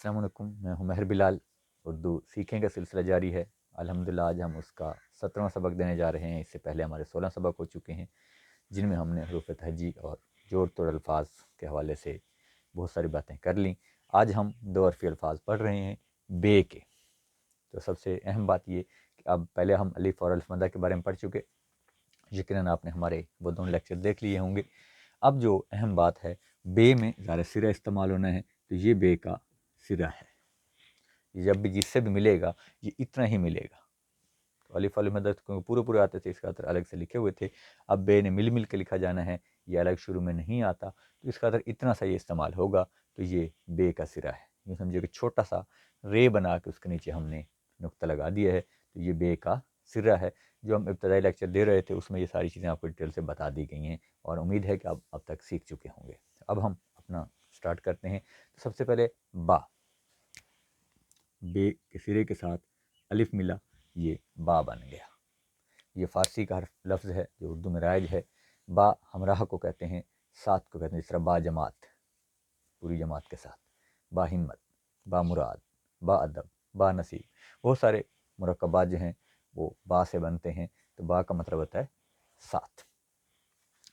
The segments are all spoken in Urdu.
السلام علیکم، میں ہوں مہر بلال۔ اردو سیکھیں کا سلسلہ جاری ہے۔ الحمدللہ آج ہم اس کا 17واں سبق دینے جا رہے ہیں۔ اس سے پہلے ہمارے 16 سبق ہو چکے ہیں، جن میں ہم نے حروف تہجی اور جوڑ توڑ الفاظ کے حوالے سے بہت ساری باتیں کر لیں۔ آج ہم دو حرفی الفاظ پڑھ رہے ہیں بے کے۔ تو سب سے اہم بات یہ کہ اب پہلے ہم الف اور الف مدہ کے بارے میں پڑھ چکے، یقیناً آپ نے ہمارے وہ دونوں لیکچر دیکھ لیے ہوں گے۔ اب جو اہم بات ہے، بے میں ظاہر سرہ استعمال ہونا ہے، تو یہ بے کا سرہ ہے۔ جب بھی جس سے بھی ملے گا یہ اتنا ہی ملے گا۔ تو الف الف مدد پورے پورے آتے تھے، اس کا الگ سے لکھے ہوئے تھے۔ اب بے نے مل کے لکھا جانا ہے، یہ الگ شروع میں نہیں آتا، تو اس کا اتنا سا یہ استعمال ہوگا، تو یہ بے کا سرہ ہے۔ یہ سمجھے کہ چھوٹا سا رے بنا کے اس کے نیچے ہم نے نقطہ لگا دیا ہے، تو یہ بے کا سرہ ہے۔ جو ہم ابتدائی لیکچر دے رہے تھے اس میں یہ ساری چیزیں آپ کو ڈیٹیل سے بتا دی گئی ہیں، اور امید ہے کہ آپ اب تک سیکھ چکے ہوں گے۔ اب ہم اپنا سٹارٹ کرتے ہیں۔ تو سب سے پہلے با، بے کے سرے کے ساتھ الف ملا، یہ با بن گیا۔ یہ فارسی کا لفظ ہے جو اردو میں رائج ہے۔ با ہمراہ کو کہتے ہیں، ساتھ کو کہتے ہیں، جس طرح با جماعت، پوری جماعت کے ساتھ، با ہمت، با مراد، با ادب، با نصیب، بہت سارے مرکبات جو ہیں وہ با سے بنتے ہیں، تو با کا مطلب ہوتا ہے ساتھ۔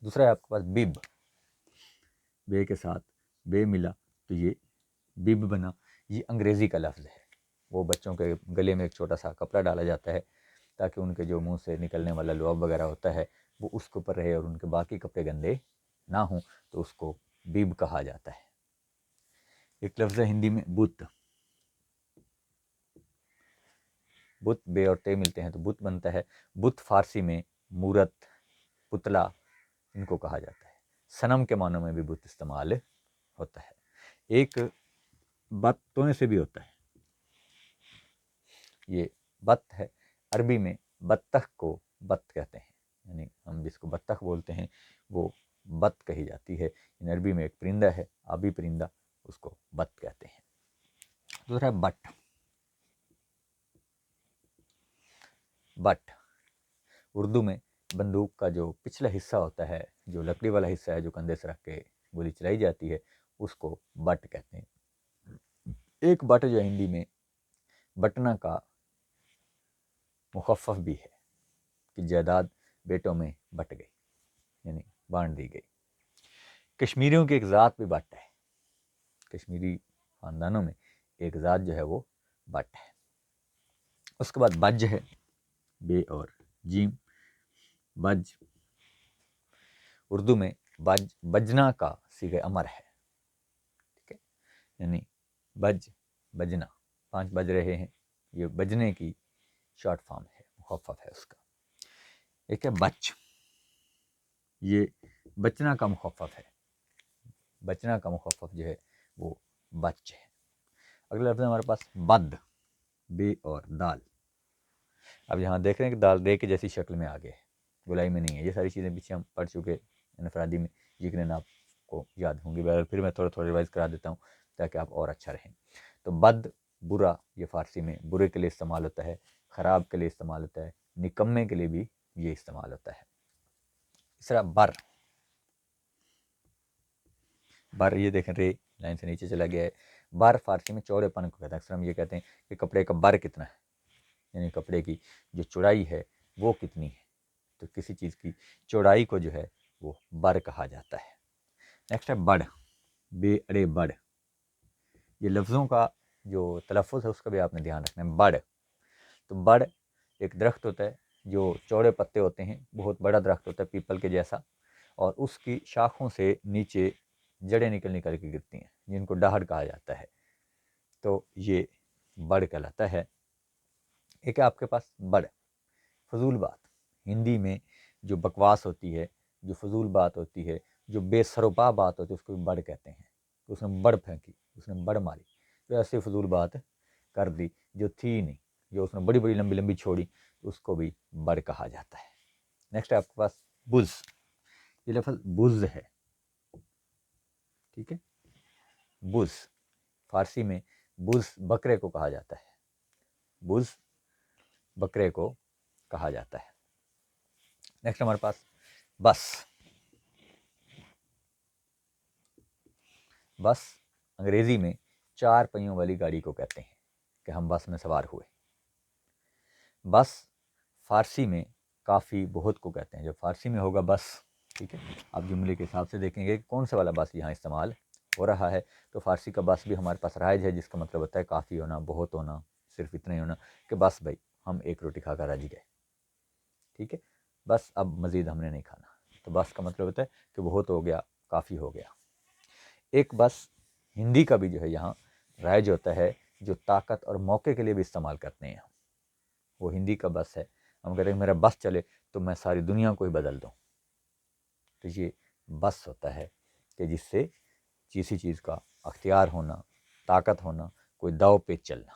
دوسرا ہے آپ کے پاس بب، بے کے ساتھ بے ملا تو یہ بب بنا۔ یہ انگریزی کا لفظ ہے۔ وہ بچوں کے گلے میں ایک چھوٹا سا کپڑا ڈالا جاتا ہے تاکہ ان کے جو منہ سے نکلنے والا لعاب وغیرہ ہوتا ہے وہ اس کے اوپر رہے اور ان کے باقی کپڑے گندے نہ ہوں، تو اس کو بب کہا جاتا ہے۔ ایک لفظ ہے ہندی میں بت، بت بے اور تے ملتے ہیں تو بت بنتا ہے۔ بت فارسی میں مورت، پتلا، ان کو کہا جاتا ہے۔ صنم کے معنوں میں بھی بت استعمال ہوتا ہے۔ ایک بت تونے سے بھی ہوتا ہے، یہ بت ہے۔ عربی میں بطخ کو بت کہتے ہیں، یعنی ہم جس کو بطخ بولتے ہیں وہ بت کہی جاتی ہے۔ ان عربی میں ایک پرندہ ہے، آبی پرندہ، اس کو بت کہتے ہیں۔ دوسرا ہے بٹ، بٹ اردو میں بندوق کا جو پچھلا حصہ ہوتا ہے، جو لکڑی والا حصہ ہے جو کندھے سے رکھ کے گولی چلائی جاتی ہے، اس کو بٹ کہتے ہیں۔ ایک بٹ جو ہندی میں بٹنا کا مخفف بھی ہے کہ جائیداد بیٹوں میں بٹ گئی، یعنی بانٹ دی گئی۔ کشمیریوں کی ایک ذات بھی بٹ ہے، کشمیری خاندانوں میں ایک ذات جو ہے وہ بٹ ہے۔ اس کے بعد بج ہے، بے اور جیم، بج اردو میں بجنا کا صیغہ امر ہے، ٹھیک ہے، یعنی بجنا، 5 بج رہے ہیں، یہ بجنے کی شارٹ فارم ہے، مخفف ہے اس کا۔ ایک ہے بچ، یہ بچنا کا مخفف ہے، بچنا کا مخفف جو ہے وہ بچ ہے۔ اگلا لفظ ہے ہمارے پاس بد، بے اور دال۔ اب یہاں دیکھ رہے ہیں کہ دال دے کے جیسی شکل میں آگے ہے، گولائی میں نہیں ہے۔ یہ ساری چیزیں پیچھے ہم پڑھ چکے انفرادی میں، یقیناً آپ کو یاد ہوں گی، پھر میں تھوڑا ریوائز کرا دیتا ہوں تاکہ آپ اور اچھا رہیں۔ تو بد، برا، یہ فارسی میں برے کے لیے استعمال ہوتا ہے، خراب کے لیے استعمال ہوتا ہے، نکمے کے لیے بھی یہ استعمال ہوتا ہے۔ اس طرح بر، بر یہ دیکھیں رے لائن سے نیچے چلا گیا ہے۔ بر فارسی میں چوڑے پن کو کہتے ہیں۔ اکثر ہم یہ کہتے ہیں کہ کپڑے کا بر کتنا ہے، یعنی کپڑے کی جو چوڑائی ہے وہ کتنی ہے، تو کسی چیز کی چوڑائی کو جو ہے وہ بر کہا جاتا ہے۔ نیکسٹ ہے بڑ، بے اڑے بڑ، یہ لفظوں کا جو تلفظ ہے اس کا بھی آپ نے دھیان رکھنا ہے۔ بڑ، تو بڑ ایک درخت ہوتا ہے جو چوڑے پتے ہوتے ہیں، بہت بڑا درخت ہوتا ہے پیپل کے جیسا، اور اس کی شاخوں سے نیچے جڑیں نکل کے گرتی ہیں جن کو ڈاہڑ کہا جاتا ہے، تو یہ بڑ کہلاتا ہے۔ ایک ہے آپ کے پاس بڑ، فضول بات، ہندی میں جو بکواس ہوتی ہے، جو فضول بات ہوتی ہے، جو بے سروپا بات ہوتی ہے، اس کو بڑ کہتے ہیں۔ اس نے بڑ پھینکی، اس نے بڑ ماری، تو ایسے فضول بات کر دی جو تھی نہیں، جو اس نے بڑی بڑی لمبی لمبی چھوڑی، اس کو بھی بڑ کہا جاتا ہے۔ نیکسٹ ہے آپ کے پاس بز، یہ لفظ بز ہے، ٹھیک ہے، بز فارسی میں بز بکرے کو کہا جاتا ہے، بز بکرے کو کہا جاتا ہے۔ نیکسٹ ہمارے پاس بس، بس انگریزی میں 4 پہیوں والی گاڑی کو کہتے ہیں کہ ہم بس میں سوار ہوئے۔ بس فارسی میں کافی بہت کو کہتے ہیں، جب فارسی میں ہوگا بس، ٹھیک ہے، آپ جملے کے حساب سے دیکھیں گے کہ کون سا والا بس یہاں استعمال ہو رہا ہے، تو فارسی کا بس بھی ہمارے پاس رائج ہے، جس کا مطلب ہوتا ہے کافی ہونا، بہت ہونا، صرف اتنا ہی ہونا کہ بس بھائی ہم ایک روٹی کھا کر رج گئے، ٹھیک ہے، بس اب مزید ہم نے نہیں کھانا، تو بس کا مطلب ہوتا ہے کہ بہت ہو گیا، کافی ہو گیا۔ ایک بس ہندی کا بھی جو ہے یہاں رائج ہوتا ہے، جو طاقت اور موقع کے لیے بھی استعمال کرتے ہیں، وہ ہندی کا بس ہے، ہم کہتے ہیں میرا بس چلے تو میں ساری دنیا کو ہی بدل دوں، تو یہ بس ہوتا ہے کہ جس سے کسی چیز کا اختیار ہونا، طاقت ہونا، کوئی داؤ پہ چلنا۔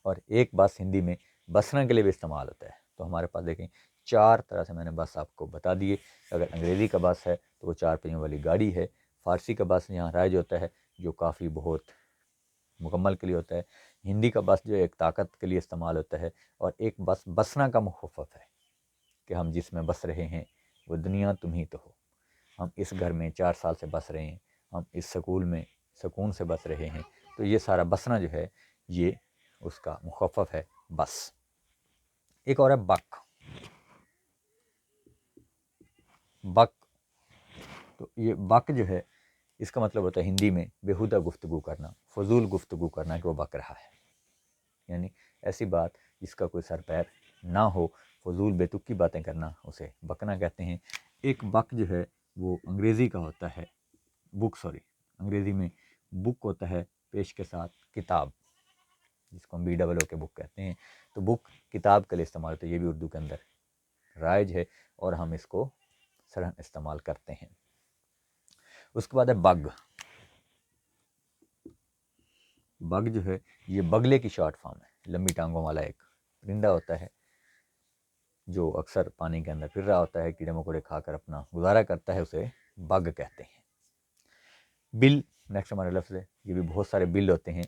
اور ایک بس ہندی میں بسنا کے لیے بھی استعمال ہوتا ہے، تو ہمارے پاس دیکھیں 4 طرح سے میں نے بس آپ کو بتا دیے۔ اگر انگریزی کا بس ہے تو وہ 4 پہیوں والی گاڑی ہے، فارسی کا بس یہاں رائج ہوتا ہے جو کافی بہت مکمل کے لیے ہوتا ہے، ہندی کا بس جو ایک طاقت کے لیے استعمال ہوتا ہے، اور ایک بس بسنا کا مخفف ہے کہ ہم جس میں بس رہے ہیں وہ دنیا تم ہی تو ہو، ہم اس گھر میں 4 سال سے بس رہے ہیں، ہم اس سکول میں سکون سے بس رہے ہیں، تو یہ سارا بسنا جو ہے یہ اس کا مخفف ہے بس۔ ایک اور ہے بک۔ بک، تو یہ بک جو ہے اس کا مطلب ہوتا ہے ہندی میں بیہودہ گفتگو کرنا، فضول گفتگو کرنا، کہ وہ بک رہا ہے، یعنی ایسی بات جس کا کوئی سر پیر نہ ہو، فضول بے تک کی باتیں کرنا، اسے بکنا کہتے ہیں۔ ایک بک جو ہے وہ انگریزی کا ہوتا ہے انگریزی میں بک ہوتا ہے پیش کے ساتھ کتاب، جس کو ہم BOO کے بک کہتے ہیں، تو بک کتاب کے لیے استعمال ہوتا ہے، یہ بھی اردو کے اندر رائج ہے اور ہم اس کو سرہن استعمال کرتے ہیں۔ اس کے بعد ہے بگ۔ بگ جو ہے یہ بگلے کی شارٹ فارم ہے، لمبی ٹانگوں والا ایک پرندہ ہوتا ہے جو اکثر پانی کے اندر پھر رہا ہوتا ہے، کیڑے مکوڑے کھا کر اپنا گزارا کرتا ہے، اسے بگ کہتے ہیں۔ بل نیکسٹ ہمارا لفظ ہے، یہ بھی بہت سارے بل ہوتے ہیں۔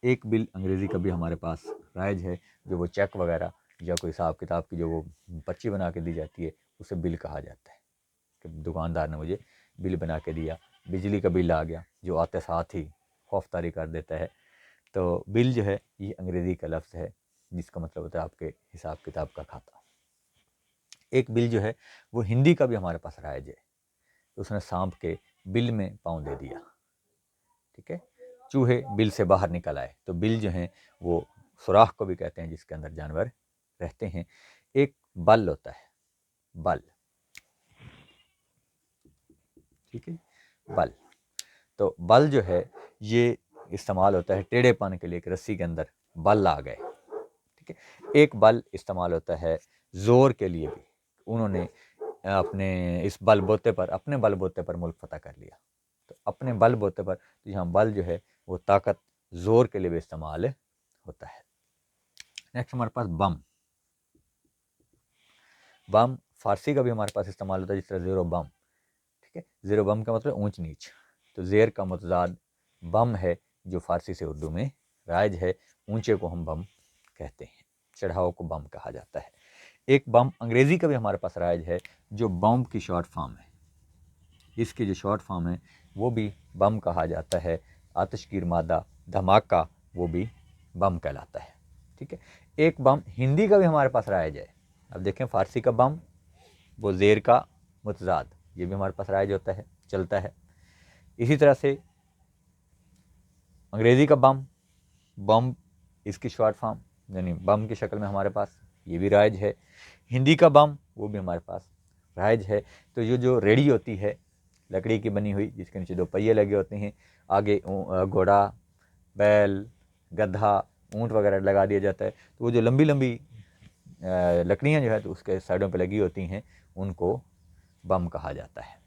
ایک بل انگریزی کا بھی ہمارے پاس رائج ہے، جو وہ چیک وغیرہ یا کوئی حساب کتاب کی جو وہ پرچی بنا کے دی جاتی ہے، اسے بل کہا جاتا ہے، کہ دکاندار نے مجھے بل بنا کے دیا۔ بجلی کا بل آ گیا جو آتے ساتھ ہی خوف طاری کر دیتا ہے، تو بل جو ہے یہ انگریزی کا لفظ ہے، جس کا مطلب ہوتا ہے آپ کے حساب کتاب کا کھاتا۔ ایک بل جو ہے وہ ہندی کا بھی ہمارے پاس رائج ہے، اس نے سانپ کے بل میں پاؤں دے دیا، ٹھیک ہے، چوہے بل سے باہر نکل آئے، تو بل جو ہیں وہ سوراخ کو بھی کہتے ہیں جس کے اندر جانور رہتے ہیں۔ ایک بل ہوتا ہے، بل، ٹھیک ہے، بل، تو بل جو ہے یہ استعمال ہوتا ہے ٹیڑھے پن کے لیے، کہ رسی کے اندر بل آ گئے، ٹھیک ہے۔ ایک بل استعمال ہوتا ہے زور کے لیے بھی، انہوں نے اپنے اس بل بوتے پر، اپنے بل بوتے پر ملک فتح کر لیا، تو اپنے بل بوتے پر، تو یہاں بل جو ہے وہ طاقت، زور کے لیے بھی استعمال ہوتا ہے۔ نیکسٹ ہمارے پاس بم۔ بم فارسی کا بھی ہمارے پاس استعمال ہوتا ہے، جس طرح زیر و بم، ٹھیک ہے، زیر و بم کا مطلب اونچ نیچ، تو زیر کا متضاد بم ہے جو فارسی سے اردو میں رائج ہے، اونچے کو ہم بم کہتے ہیں، چڑھاؤ کو بم کہا جاتا ہے۔ ایک بم انگریزی کا بھی ہمارے پاس رائج ہے، جو بم کی شارٹ فارم ہے، اس کی جو شارٹ فارم ہے وہ بھی بم کہا جاتا ہے۔ آتش گیر مادہ، دھماکہ، وہ بھی بم کہلاتا ہے، ٹھیک ہے۔ ایک بم ہندی کا بھی ہمارے پاس رائج ہے، اب دیکھیں فارسی کا بم وہ زیر کا متضاد، یہ بھی ہمارے پاس رائج ہوتا ہے، چلتا ہے۔ اسی طرح سے انگریزی کا بم، بم اس کی شارٹ فارم، یعنی بم کی شکل میں ہمارے پاس یہ بھی رائج ہے۔ ہندی کا بم وہ بھی ہمارے پاس رائج ہے۔ تو یہ جو ریڑھی ہوتی ہے لکڑی کی بنی ہوئی، جس کے نیچے 2 پہیے لگے ہوتے ہیں، آگے گھوڑا، بیل، گدھا، اونٹ وغیرہ لگا دیا جاتا ہے، تو وہ جو لمبی لمبی لکڑیاں جو ہے تو اس کے سائڈوں پہ لگی ہوتی ہیں، ان کو بم کہا جاتا ہے۔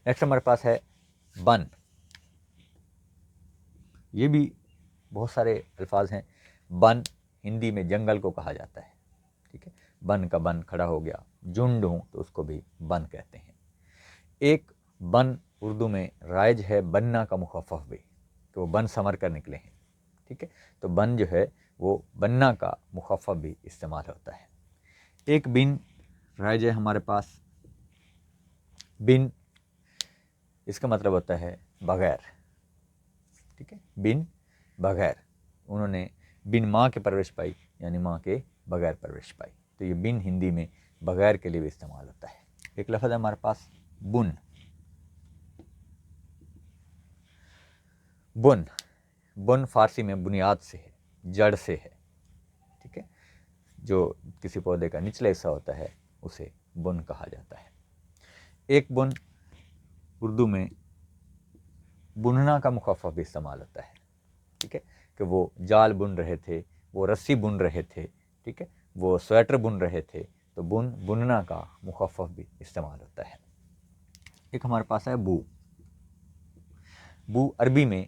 نیکسٹ ہمارے پاس ہے بن۔ یہ بھی بہت سارے الفاظ ہیں۔ بن ہندی میں جنگل کو کہا جاتا ہے، ٹھیک ہے، بن کا بن کھڑا ہو گیا، جھنڈ ہوں تو اس کو بھی بن کہتے ہیں۔ ایک بن اردو میں رائج ہے، بننا کا مخفف بھی، کہ وہ بن سنور کر نکلے ہیں، ٹھیک ہے، تو بن جو ہے وہ بننا کا مخفف بھی استعمال ہوتا ہے۔ ایک بن رائج ہے ہمارے پاس، بن اس کا مطلب ہوتا ہے بغیر، ٹھیک ہے، بن بغیر، انہوں نے بن ماں کے پرورش پائی یعنی ماں کے بغیر پرورش پائی، تو یہ بن ہندی میں بغیر کے لیے بھی استعمال ہوتا ہے۔ ایک لفظ ہے ہمارے پاس بن، بن بن فارسی میں بنیاد سے ہے، جڑ سے ہے، ٹھیک ہے، جو کسی پودے کا نچلا حصہ ہوتا ہے اسے بن کہا جاتا ہے۔ ایک بن اردو میں بننا کا مخفف بھی استعمال ہوتا ہے، ٹھیک ہے، کہ وہ جال بن رہے تھے، وہ رسی بن رہے تھے، ٹھیک ہے، وہ سویٹر بن رہے تھے، تو بننا کا مخفف بھی استعمال ہوتا ہے۔ ایک ہمارے پاس ہے بو، بو عربی میں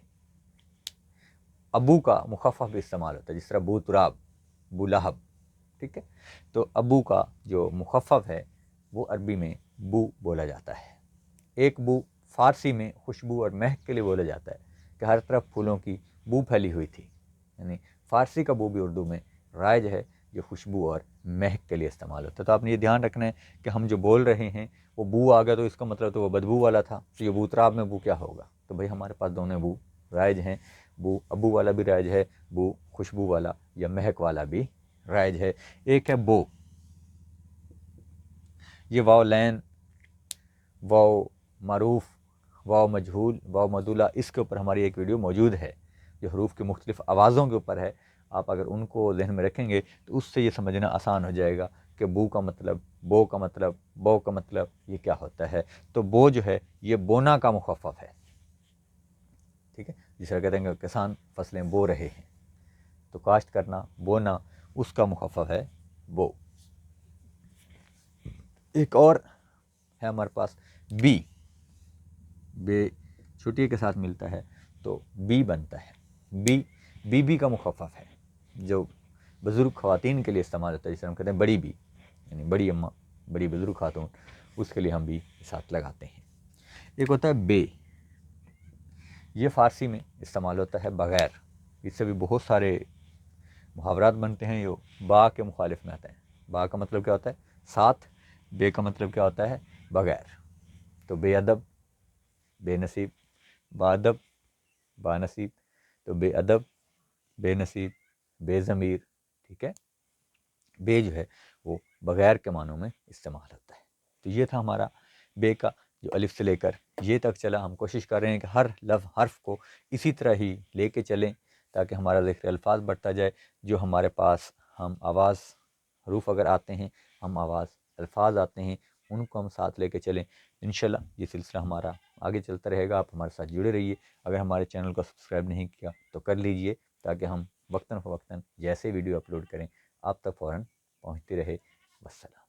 ابو کا مخفف بھی استعمال ہوتا ہے، جس طرح بو تراب، بو لہب، ٹھیک ہے، تو ابو کا جو مخفف ہے وہ عربی میں بو بولا جاتا ہے۔ ایک بو فارسی میں خوشبو اور مہک کے لیے بولا جاتا ہے، کہ ہر طرف پھولوں کی بو پھیلی ہوئی تھی، یعنی فارسی کا بو بھی اردو میں رائج ہے، جو خوشبو اور مہک کے لیے استعمال ہوتا ہے۔ تو آپ نے یہ دھیان رکھنا ہے کہ ہم جو بول رہے ہیں وہ بو آ گیا تو اس کا مطلب تو وہ بدبو والا تھا، تو یہ بو تراب میں بو کیا ہوگا؟ تو بھئی ہمارے پاس دونوں بو رائج ہیں، بو ابو والا بھی رائج ہے، بو خوشبو والا یا مہک والا بھی رائج ہے۔ ایک ہے بو، یہ واو لین، واو معروف، واو مجہول، واو مدولہ، اس کے اوپر ہماری ایک ویڈیو موجود ہے جو حروف کی مختلف آوازوں کے اوپر ہے۔ آپ اگر ان کو ذہن میں رکھیں گے تو اس سے یہ سمجھنا آسان ہو جائے گا کہ بو کا مطلب، بو کا مطلب، بو کا مطلب یہ کیا ہوتا ہے۔ تو بو جو ہے یہ بونا کا مخفف ہے، ٹھیک ہے، جس طرح کہتے ہیں کہ کسان فصلیں بو رہے ہیں، تو کاشت کرنا، بونا، اس کا مخفف ہے بو۔ ایک اور ہے ہمارے پاس بی، بے چھٹی کے ساتھ ملتا ہے تو بی بنتا ہے۔ بی بی کا مخفف ہے، جو بزرگ خواتین کے لیے استعمال ہوتا ہے، جسے ہم کہتے ہیں بڑی بی، یعنی بڑی اماں، بڑی بزرگ خاتون، اس کے لیے ہم بی ساتھ لگاتے ہیں۔ ایک ہوتا ہے بے، یہ فارسی میں استعمال ہوتا ہے بغیر، اس سے بھی بہت سارے محاورات بنتے ہیں جو با کے مخالف میں آتے ہیں۔ با کا مطلب کیا ہوتا ہے؟ ساتھ، بے کا مطلب کیا ہوتا ہے؟ بغیر، تو بے ادب، بے نصیب، با ادب، با نصیب، تو بے ادب، بے نصیب، بے ضمیر، ٹھیک ہے، بے جو ہے وہ بغیر کے معنوں میں استعمال ہوتا ہے۔ تو یہ تھا ہمارا بے کا جو الف سے لے کر یہ تک چلا۔ ہم کوشش کر رہے ہیں کہ ہر لفظ حرف کو اسی طرح ہی لے کے چلیں تاکہ ہمارا ذکر الفاظ بڑھتا جائے، جو ہمارے پاس ہم آواز حروف اگر آتے ہیں، ہم آواز الفاظ آتے ہیں، ان کو ہم ساتھ لے کے چلیں۔ انشاءاللہ یہ سلسلہ ہمارا آگے چلتا رہے گا، آپ ہمارے ساتھ جڑے رہیے۔ اگر ہمارے چینل کو سبسکرائب نہیں کیا تو کر لیجئے تاکہ ہم وقتاً فوقتاً جیسے ویڈیو اپلوڈ کریں آپ تک فوراً پہنچتی رہے۔ والسلام۔